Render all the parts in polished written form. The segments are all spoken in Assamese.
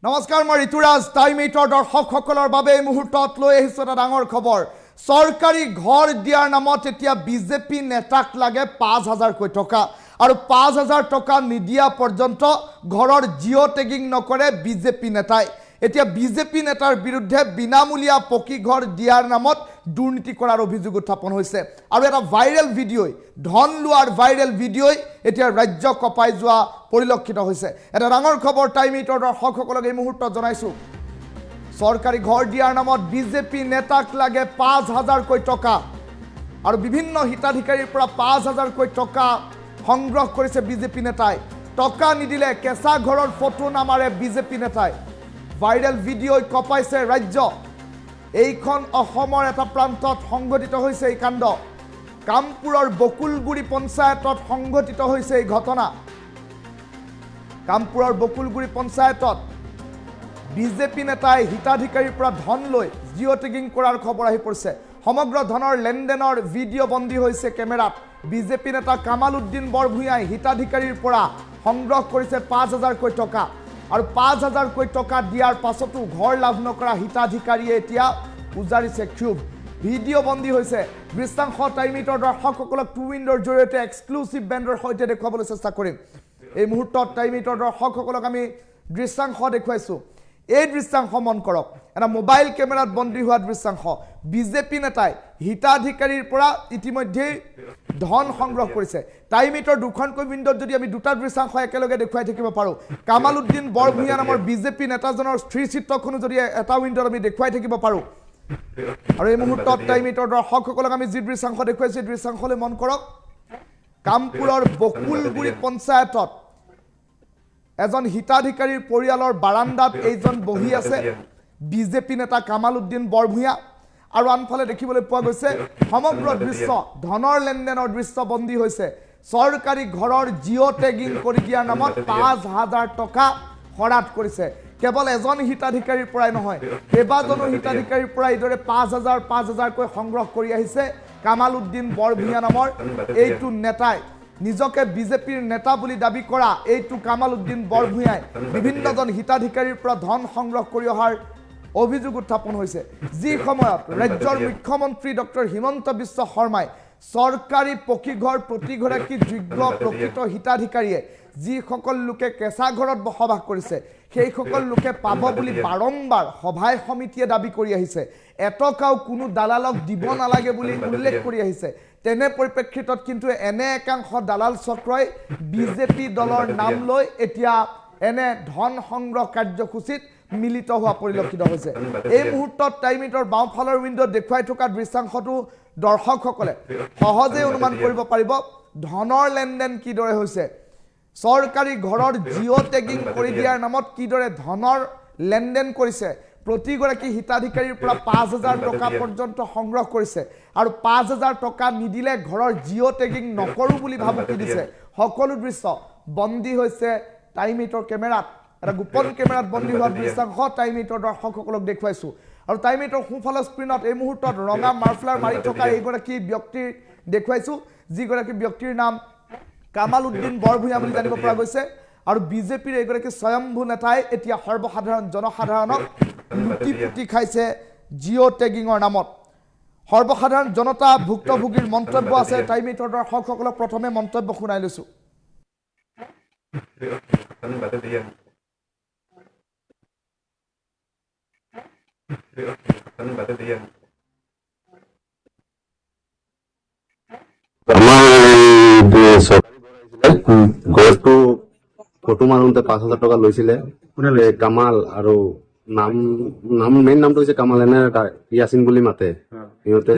নমস্কাৰ মই ঋতুৰাজ টাইম 8 দৰ্শকসকলৰ বাবে এই মুহূৰ্তত লৈ আহিছো এটা ডাঙৰ খবৰ চৰকাৰী ঘৰ দিয়াৰ নামত এতিয়া বিজেপি নেতাক লাগে 5000 কোটি টকা আৰু 5000 টকা নিদিয়া পৰ্যন্ত ঘৰৰ জিঅ টেগিং নকৰে বিজেপি নেতাই এতিয়া বিজেপি নেতাৰ বিৰুদ্ধে বিনামূলীয়া পকি ঘৰ দিয়াৰ নামত দুৰ্নীতি কৰাৰ অভিযোগ উত্থাপন হৈছে আৰু এটা ভাইৰেল ভিডিঅ' ধন লোৱাৰ ভাইৰেল ভিডিঅ'ই এতিয়া ৰাজ্য কপাই যোৱা পৰিলক্ষিত হৈছে এটা ডাঙৰ খবৰ টাইম 8 দৰ্শকসকলক এই মুহূৰ্তত জনাইছো চৰকাৰী ঘৰ দিয়াৰ নামত বিজেপি নেতাক লাগে 5000 কোটি টকা আৰু বিভিন্ন হিতাধিকাৰীৰ পৰা 5000 কোটি টকা সংগ্ৰহ কৰিছে বিজেপি নেতাই টকা নিদিলে কেঁচা ঘৰৰ ফটো নামাৰে বিজেপি নেতাই ভাইৰেল ভিডিঅ'ই কপাইছে ৰাজ্য এইখন অসমৰ এটা প্ৰান্তত সংঘটিত হৈছে এই কাণ্ড কামপুৰৰ বকুলগুৰি পঞ্চায়তত সংঘটিত হৈছে এই ঘটনা কামপুৰৰ বকুলগুৰি পঞ্চায়তত বিজেপি নেতাই হিতাধিকাৰীৰ পৰা ধন লৈ জিঅ টেগিং কৰাৰ খবৰ আহি পৰিছে সমগ্ৰ ধনৰ লেনদেনৰ ভিডিঅ' বন্দী হৈছে কেমেৰাত বিজেপি নেতা কামাল উদ্দিন বৰভূঞাই হিতাধিকাৰীৰ পৰা সংগ্ৰহ কৰিছে 5000 কোটি টকা আৰু 5000 কোটি টকা দিয়াৰ পাছতো ঘৰ লাভ নকৰা হিতাধিকাৰীয়ে এতিয়া উজাৰিছে ক্ষোভ ভিডিঅ' বন্দী হৈছে দৃশ্যাংশ টাইম 8 দৰ্শকসকলক টু উইণ্ডৰ জৰিয়তে এক্সক্লুচিভ বেণ্ডৰ সৈতে দেখুৱাবলৈ চেষ্টা কৰিম এই মুহূৰ্তত টাইম 8 দৰ্শকসকলক আমি দৃশ্যাংশ দেখুৱাইছো এই দৃশ্যাংশ মন কৰক এটা মোবাইল কেমেৰাত বন্দী হোৱা দৃশ্যাংশ বিজেপি নেতাই হিতাধিকাৰীৰ পৰা ইতিমধ্যে ধন সংগ্ৰহ কৰিছে টাইম 8 দুখনকৈ উইণ্ডত যদি আমি দুটা দৃশ্যাংশ একেলগে দেখুৱাই থাকিব পাৰো কামাল উদ্দিন বৰভূঞা নামৰ বিজেপি নেতাজনৰ স্থিৰ চিত্ৰখনো যদি এটা উইণ্ডত আমি দেখুৱাই থাকিব পাৰো আৰু এই মুহূৰ্তত টাইম 8 দৰ্শকসকলক আমি যি দৃশ্যাংশ দেখুৱাইছো দৃশ্যাংশলৈ মন কৰক কামপুৰৰ বকুলগুৰি পঞ্চায়তত এজন হিতাধিকাৰীৰ পৰিয়ালৰ বাৰান্দাত এইজন বহি আছে বিজেপি নেতা কামাল উদ্দিন বৰভূঞা আৰু আনফালে দেখিবলৈ পোৱা গৈছে সমগ্ৰ দৃশ্য ধনৰ লেনদেনৰ দৃশ্য বন্দী হৈছে চৰকাৰী ঘৰৰ জিঅ টেগিং কৰি দিয়াৰ নামত 5000 টকা খৰাত কৰিছে কেৱল এজন হিতাধিকাৰীৰ পৰাই নহয় কেইবাজনো হিতাধিকাৰীৰ পৰা এইদৰে 5000 কৈ সংগ্ৰহ কৰি আহিছে কামাল উদ্দিন বৰভূঞা নামৰ এইটো নেতাই নিজকে বিজেপিৰ নেতা বুলি দাবী কৰা এইটো কামাল উদ্দিন বৰভূঞাই বিভিন্নজন হিতাধিকাৰীৰ পৰা ধন সংগ্ৰহ কৰি অহাৰ অভিযোগ উত্থাপন হৈছে যি সময়ত ৰাজ্যৰ মুখ্যমন্ত্ৰী ডক্টৰ হিমন্ত বিশ্ব শৰ্মাই চৰকাৰী পকী ঘৰ প্ৰতিগৰাকী যোগ্য প্ৰকৃত হিতাধিকাৰীয়ে যিসকল লোকে কেঁচা ঘৰত বসবাস কৰিছে সেইসকল লোকে পাব বুলি বাৰম্বাৰ সভাই সমিতিয়ে দাবী কৰি আহিছে এটকাও কোনো দালালক দিব নালাগে বুলি উল্লেখ কৰি আহিছে তেনে পৰিপ্ৰেক্ষিতত কিন্তু এনে একাংশ দালাল চক্ৰই বিজেপি দলৰ নাম লৈ এতিয়া এনে ধন সংগ্ৰহ কাৰ্যসূচীত মিলিত হোৱা পৰিলক্ষিত হৈছে এই মুহূৰ্তত টাইম 8 বাওঁফালৰ উইণ্ডত দেখুৱাই থকা দৃশ্যাংশটো দৰ্শকসকলে সহজে অনুমান কৰিব পাৰিব ধনৰ লেনদেন কিদৰে হৈছে চৰকাৰী ঘৰৰ জিঅ টেগিং কৰি দিয়াৰ নামত কিদৰে ধনৰ লেনদেন কৰিছে প্ৰতিগৰাকী হিতাধিকাৰীৰ পৰা 5000 টকা পৰ্যন্ত সংগ্ৰহ কৰিছে আৰু 5000 টকা নিদিলে ঘৰৰ জিঅ টেগিং নকৰো বুলি ভাবুকি দিছে সকলো দৃশ্য বন্দী হৈছে টাইম 8 কেমেৰাত এটা গোপন কেমেৰাত বন্দী হোৱা দৃশ্যাংশ টাইম 8 দৰ্শকসকলক দেখুৱাইছো আৰু টাইম 8 সোঁফালৰ স্ক্ৰীনত এই মুহূৰ্তত ৰঙা মাৰ্ফলাৰ মাৰি থকা এইগৰাকী ব্যক্তিৰ দেখুৱাইছো যিগৰাকী ব্যক্তিৰ নাম কামাল উদ্দিন বৰভূঞা বুলি জানিব পৰা গৈছে আৰু বিজেপিৰ এইগৰাকী স্বয়ম্ভু নেতাই এতিয়া সৰ্বসাধাৰণ জনসাধাৰণক লুটি পুটি খাইছে জিঅ টেগিঙৰ নামত সৰ্বসাধাৰণ জনতা ভুক্তভোগীৰ মন্তব্য আছে টাইম 8 দৰ্শকসকলক প্ৰথমে মন্তব্য শুনাই লৈছো ঘৰটো ফটো মাৰোতে 5000 টকা লৈছিলে কামাল আৰু নাম মেইন নামটো হৈছে কামাল এনে ইয়াছিন বুলি মাতে সিহঁতে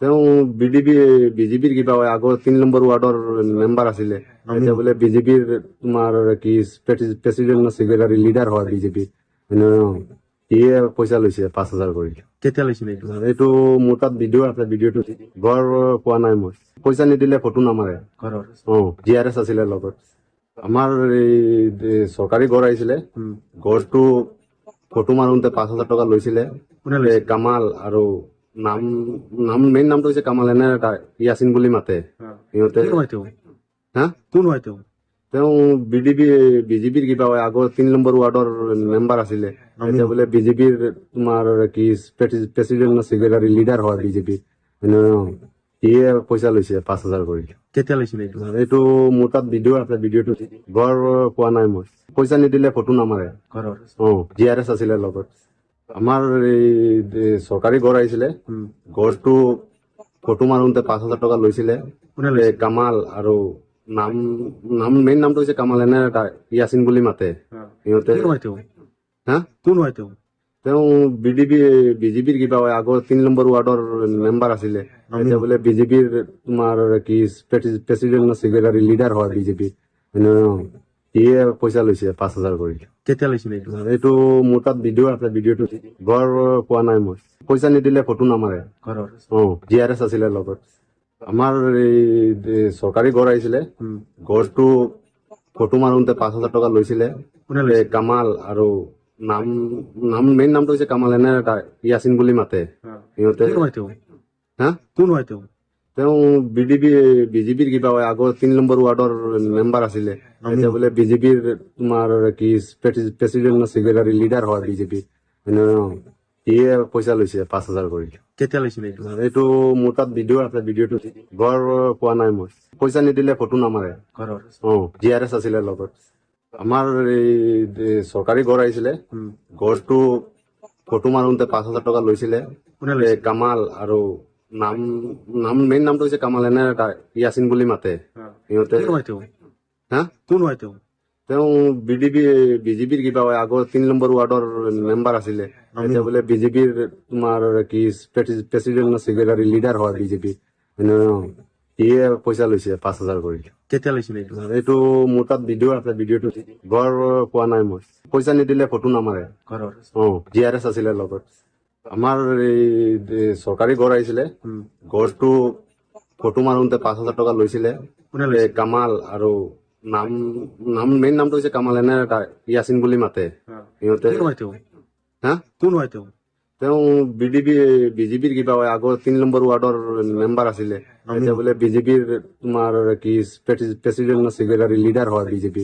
তেওঁ বিজেপিৰ কিবা হয় আগৰ 3 নম্বৰ ৱাৰ্ডৰ মেম্বাৰ আছিলে এতিয়া বোলে বিজেপিৰ তোমাৰ কি প্ৰেচিডেণ্ট ছেক্ৰেটাৰী লিডাৰ হয় বিজেপি সিয়ে পইচা লৈছে 5000 কৰি কেতিয়া লৈছিলে এইটো মোৰ তাত ভিডিঅ' আছে ভিডিঅ'টো ঘৰ পোৱা নাই মই পইচা নিদিলে ফটো নামাৰে ঘৰৰ GRS আছিলে লগত আমাৰ এই চৰকাৰী ঘৰ আহিছিলে ঘৰটো ফটো মাৰোতে 5000 টকা লৈছিলে কামাল আৰু নাম মেইন নামটো হৈছে কামাল এনে ইয়াছিন বুলি মাতে সিহঁতে তেওঁ বিজেপিৰ কিবা হয় আগৰ 3 নম্বৰ ৱাৰ্ডৰ মেম্বাৰ আছিলে এতিয়া বোলে বিজেপিৰ তোমাৰ কি প্ৰেচিডেন্ট সেক্ৰেটাৰী লিডাৰ হয় বিজেপি সিয়ে পইচা লৈছে 5,000 কৰি কেতিয়া লৈছিলে এইটো এইটো মোৰ তাত ভিডিঅ' আছে ভিডিঅ'টো বৰ পোৱা নাই মই পইচা নিদিলে ফটো নামাৰে ঘৰৰ GRS আছিলে লগত আমাৰ এই চৰকাৰী ঘৰ আহিছিলে ঘৰটো ফটো মাৰোতে 5,000 টকা লৈছিলে কোনে লৈছিলে? এই কামাল আৰু নাম মেইন নামটো হৈছে কামাল এনে ইয়াছিন বুলি মাতে সিহঁতে কোন হয় তেওঁ হা কোন হয় তেওঁ তেওঁ বিজেপিৰ কিবা হয় আগৰ 3 নম্বৰ ৱাৰ্ডৰ মেম্বাৰ আছিলে এতিয়া বোলে বিজেপিৰ তোমাৰ কি প্ৰেচিডেন্ট সেক্ৰেটাৰী লিডাৰ হয় বিজেপি সিয়ে পইচা লৈছে 5,000 কৰি কেতিয়া লৈছিলে এইটো এইটো মোৰ তাত ভিডিঅ' আছে ভিডিঅ'টো বৰ পোৱা নাই মই পইচা নিদিলে ফটো নামাৰে ঘৰৰ GRS আছিলে লগত আমাৰ এই চৰকাৰী ঘৰ আহিছিলে ঘৰটো ফটো মাৰোতে 5,000 টকা লৈছিলে কোনে এই লৈছিলে? কামাল আৰু নাম মেইন নামটো হৈছে কামাল এনে ইয়াছিন বুলি মাতে সিহঁতে কোন হয় তেওঁ হা কোন হয় তেওঁ তেওঁ বিজেপিৰ কিবা হয় আগৰ 3 নম্বৰ ৱাৰ্ডৰ মেম্বাৰ আছিলে এতিয়া বোলে বিজেপিৰ তোমাৰ কি প্ৰেচিডেন্ট সেক্ৰেটাৰী লিডাৰ হয় বিজেপি সিয়ে পইচা লৈছে 5,000 কৰি কেতিয়া লৈছিলে এইটো এইটো মোৰ তাত ভিডিঅ' আছে ভিডিঅ'টো বৰ পোৱা নাই মই পইচা নিদিলে ফটো নামাৰে ঘৰৰ GRS আছিলে লগত আমাৰ এই চৰকাৰী ঘৰ আহিছিলে ঘৰটো ফটো মাৰোতে 5,000 টকা লৈছিলে কোনে এই লৈছিলে? কামাল আৰু মেইন নামটো হৈছে কামাল এনে ইয়াছিন বুলি মাতে সিহঁতে কোন হয় তেওঁ হা কোন হয় তেওঁ তেওঁ বিজেপিৰ কিবা হয় আগৰ 3 নম্বৰ ৱাৰ্ডৰ মেম্বাৰ আছিলে এতিয়া বোলে বিজেপিৰ তোমাৰ কি প্ৰেচিডেন্ট সেক্ৰেটাৰী লিডাৰ হয় বিজেপি সিয়ে পইচা লৈছে 5,000 কৰি কেতিয়া লৈছিলে এইটো এইটো মোৰ তাত ভিডিঅ' আছে ভিডিঅ'টো বৰ পোৱা নাই মই পইচা নিদিলে ফটো নামাৰে ঘৰৰ GRS আছিলে লগত আমাৰ এই চৰকাৰী ঘৰ আহিছিলে ঘৰটো ফটো মাৰোতে 5,000 টকা লৈছিলে কোনে এই লৈছিলে? কামাল আৰু মেইন নামটো হৈছে কামাল এনে ইয়াছিন বুলি মাতে সিহঁতে কোন হয় তেওঁ হা কোন হয় তেওঁ তেওঁ বিজেপিৰ কিবা হয় আগৰ 3 নম্বৰ ৱাৰ্ডৰ মেম্বাৰ আছিলে এতিয়া বোলে বিজেপিৰ তোমাৰ কি প্ৰেচিডেন্ট সেক্ৰেটাৰী লিডাৰ হয় বিজেপি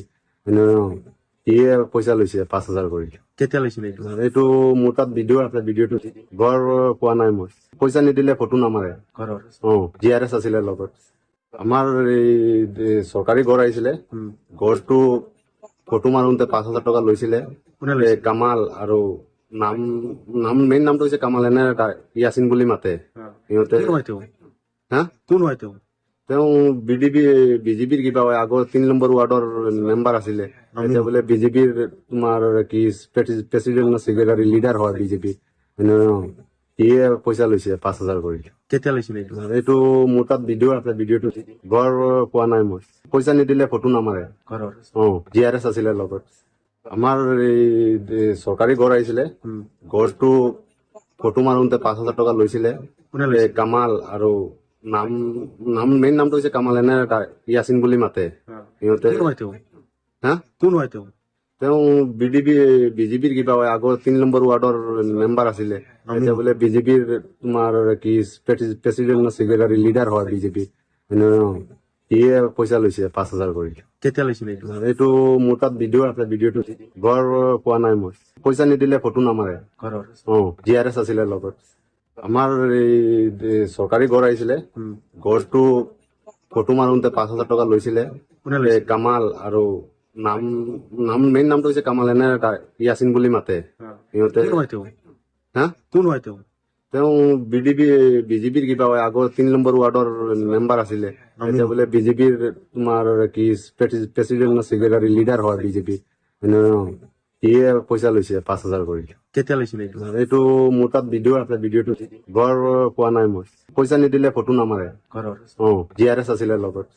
সিয়ে পইচা লৈছে 5,000 কৰি কেতিয়া লৈছিলে এইটো এইটো মোৰ তাত ভিডিঅ' আছে ভিডিঅ'টো বৰ পোৱা নাই মই পইচা নিদিলে ফটো নামাৰে ঘৰৰ GRS আছিলে লগত আমাৰ এই চৰকাৰী ঘৰ আহিছিলে ঘৰটো ফটো মাৰোতে 5,000 টকা লৈছিলে কোনে এই লৈছিলে? কামাল আৰু মেইন নামটো হৈছে কামাল এনে ইয়াছিন বুলি মাতে সিহঁতে কোন হয় তেওঁ হা কোন হয় তেওঁ তেওঁ বিজেপিৰ কিবা হয় আগৰ 3 নম্বৰ ৱাৰ্ডৰ মেম্বাৰ আছিলে এতিয়া বোলে বিজেপিৰ তোমাৰ কি প্ৰেচিডেন্ট সেক্ৰেটাৰী লিডাৰ হয় বিজেপি সিয়ে পইচা লৈছে 5,000 কৰি কেতিয়া লৈছিলে এইটো এইটো মোৰ তাত ভিডিঅ' আছে ভিডিঅ'টো বৰ পোৱা নাই মই পইচা নিদিলে ফটো নামাৰে ঘৰৰ GRS আছিলে লগত আমাৰ এই চৰকাৰী ঘৰ আহিছিলে ঘৰটো ফটো মাৰোতে 5,000 টকা লৈছিলে কোনে এই লৈছিলে? কামাল আৰু মেইন নামটো হৈছে কামাল এনে ইয়াছিন বুলি মাতে সিহঁতে কোন হয় তেওঁ হা কোন হয় তেওঁ তেওঁ বিজেপিৰ কিবা হয় আগৰ 3 নম্বৰ ৱাৰ্ডৰ মেম্বাৰ আছিলে এতিয়া বোলে বিজেপিৰ তোমাৰ কি প্ৰেচিডেন্ট সেক্ৰেটাৰী লিডাৰ হয় বিজেপি সিয়ে পইচা লৈছে 5,000 কৰি কেতিয়া লৈছিলে এইটো এইটো মোৰ তাত ভিডিঅ' আছে ভিডিঅ'টো বৰ পোৱা নাই মই পইচা নিদিলে ফটো নামাৰে ঘৰৰ GRS আছিলে লগত আমাৰ এই চৰকাৰী ঘৰ আহিছিলে ঘৰটো ফটো মাৰোতে 5,000 টকা লৈছিলে কোনে এই লৈছিলে? কামাল আৰু মেইন নামটো হৈছে কামাল এনে ইয়াছিন বুলি মাতে সিহঁতে কোন হয় তেওঁ হা কোন হয় তেওঁ তেওঁ বিজেপিৰ কিবা হয় আগৰ 3 নম্বৰ ৱাৰ্ডৰ মেম্বাৰ আছিলে এতিয়া বোলে বিজেপিৰ তোমাৰ কি প্ৰেচিডেন্ট সেক্ৰেটাৰী লিডাৰ হয় বিজেপি সিয়ে পইচা লৈছে 5,000 কৰি কেতিয়া লৈছিলে এইটো এইটো মোৰ তাত ভিডিঅ' আছে ভিডিঅ'টো বৰ পোৱা নাই মই পইচা নিদিলে ফটো নামাৰে ঘৰৰ GRS আছিলে লগত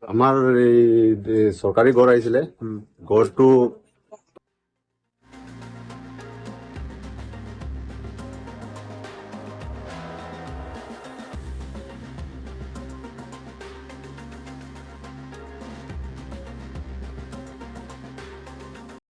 আমাৰ এই চৰকাৰী ঘৰ আহিছিলে ঘৰটো